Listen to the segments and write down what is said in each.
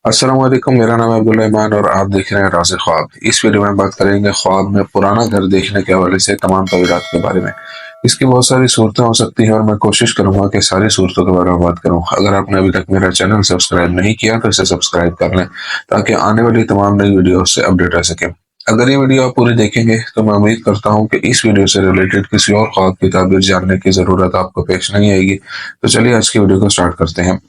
अस्सलाम वालेकुम। मेरा नाम है अब्दुल रहमान और आप देख रहे हैं राज़ ख्वाब। इस वीडियो में बात करेंगे ख्वाब में पुराना घर देखने के हवाले से तमाम तवीरात के बारे में। इसकी बहुत सारी सूरतें हो सकती हैं और मैं कोशिश करूंगा कि सारी सूरतों के बारे में बात करूं। अगर आपने अभी तक मेरा चैनल सब्सक्राइब नहीं किया तो इसे सब्सक्राइब कर लें ताकि आने वाली तमाम नई वीडियो से अपडेट रह सकें। अगर ये वीडियो आप पूरी देखेंगे तो मैं उम्मीद करता हूँ कि इस वीडियो से रिलेटेड किसी और ख्वाब की ताबीर जानने की ज़रूरत आपको पेश नहीं आएगी। तो चलिए आज की वीडियो को स्टार्ट करते हैं।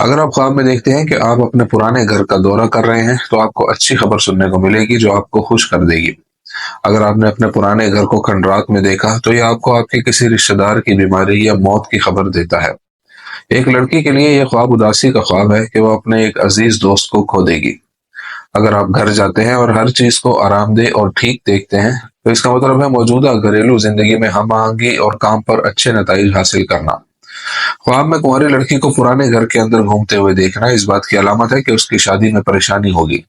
अगर आप ख्वाब में देखते हैं कि आप अपने पुराने घर का दौरा कर रहे हैं तो आपको अच्छी खबर सुनने को मिलेगी जो आपको खुश कर देगी। अगर आपने अपने पुराने घर को खंडरात में देखा तो यह आपको आपके किसी रिश्तेदार की बीमारी या मौत की खबर देता है। एक लड़की के लिए यह ख्वाब उदासी का ख्वाब है कि वो अपने एक अजीज दोस्त को खो देगी। अगर आप घर जाते हैं और हर चीज को आरामदेह और ठीक देखते हैं तो इसका मतलब है मौजूदा घरेलू जिंदगी में हम आहंगी और काम पर अच्छे नतीजे हासिल करना। ख्वाब में कुंवारी लड़की को पुराने घर के अंदर घूमते हुए देखना इस बात की अलामत है कि उसकी शादी में परेशानी होगी।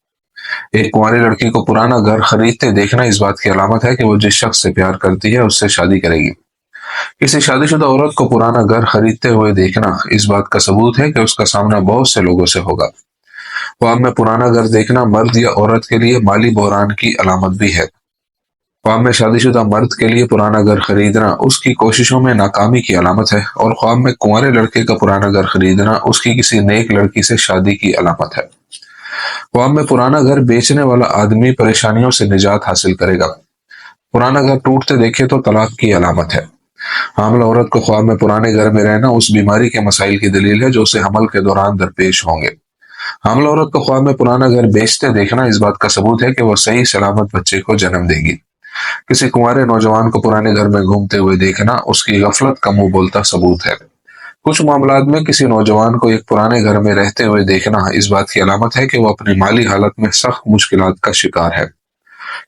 एक कुंवारी लड़की को पुराना घर खरीदते देखना इस बात की अलामत है कि वो जिस शख्स से प्यार करती है उससे शादी करेगी। किसी शादीशुदा औरत को पुराना घर खरीदते हुए देखना इस बात का सबूत है कि उसका सामना बहुत से लोगों से होगा। ख्वाब में पुराना घर देखना मर्द या औरत के लिए माली बहरान की अलामत भी है। ख्वाब में शादीशुदा मर्द के लिए पुराना घर खरीदना उसकी कोशिशों में नाकामी की अलामत है और ख्वाब में कुंवारे लड़के का पुराना घर खरीदना उसकी किसी नेक लड़की से शादी की अलामत है। ख्वाब में पुराना घर बेचने वाला आदमी परेशानियों से निजात हासिल करेगा। पुराना घर टूटते देखे तो तलाक की अलामत है। हामिला औरत को ख्वाब में पुराने घर में रहना उस बीमारी के मसाइल की दलील है जो उसे हमल के दौरान दरपेश होंगे। हामिला औरत को ख्वाब में पुराना घर बेचते देखना इस बात का सबूत है कि वह सही सलामत बच्चे को जन्म देगी। किसी कुंवारे नौजवान को पुराने घर में घूमते हुए देखना उसकी गफलत का मुंह बोलता सबूत है। कुछ मामलात में किसी नौजवान को एक पुराने घर में रहते हुए देखना इस बात की अलामत है कि वो अपनी माली हालत में सख्त मुश्किलात का शिकार है।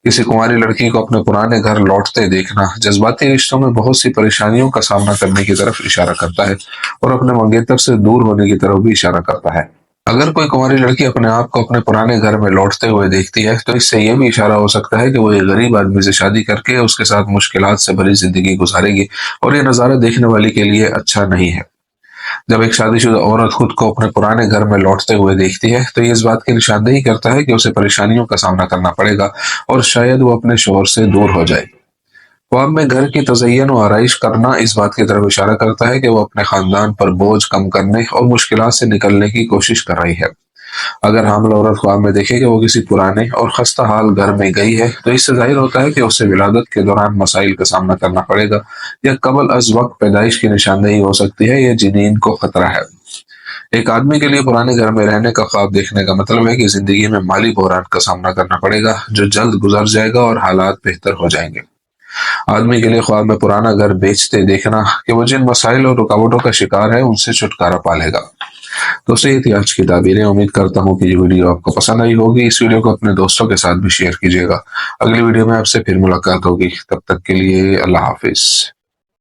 किसी कुंवारी लड़की को अपने पुराने घर लौटते देखना जज्बाती रिश्तों में बहुत सी परेशानियों का सामना करने की तरफ इशारा करता है और अपने मंगेतर से दूर होने की तरफ भी इशारा करता है। अगर कोई कुंवारी लड़की अपने आप को अपने पुराने घर में लौटते हुए देखती है तो इससे यह भी इशारा हो सकता है कि वो एक गरीब आदमी से शादी करके उसके साथ मुश्किलात से भरी जिंदगी गुजारेगी और यह नज़ारा देखने वाली के लिए अच्छा नहीं है। जब एक शादीशुदा औरत खुद को अपने पुराने घर में लौटते हुए देखती है तो ये इस बात की निशानदेही करता है कि उसे परेशानियों का सामना करना पड़ेगा और शायद वो अपने शोहर से दूर हो जाए। ख्वाब में घर की तज़य्युन और आराइश करना इस बात की तरफ इशारा करता है कि वो अपने खानदान पर बोझ कम करने और मुश्किलात से निकलने की कोशिश कर रही है। अगर हामिला औरत ख्वाब में देखे कि वो किसी पुराने और खस्ता हाल घर में गई है तो इससे जाहिर होता है कि उसे विलादत के दौरान मसाइल का सामना करना पड़ेगा या कबल अज वक्त पैदाइश की निशानदेही हो सकती है या जिनीन को खतरा है। एक आदमी के लिए पुराने घर में रहने का ख्वाब देखने का मतलब है कि जिंदगी में माली बहरान का सामना करना पड़ेगा जो जल्द गुजर जाएगा और हालात बेहतर हो जाएंगे। आदमी के लिए ख्वाब में पुराना घर बेचते देखना कि वो जिन मसाइल और रुकावटों का शिकार है उनसे छुटकारा पा लेगा। दोस्तों ये थी आज की ताबीरें। उम्मीद करता हूँ कि ये वीडियो आपको पसंद आई होगी। इस वीडियो को अपने दोस्तों के साथ भी शेयर कीजिएगा। अगली वीडियो में आपसे फिर मुलाकात होगी। तब तक के लिए अल्लाह हाफिज।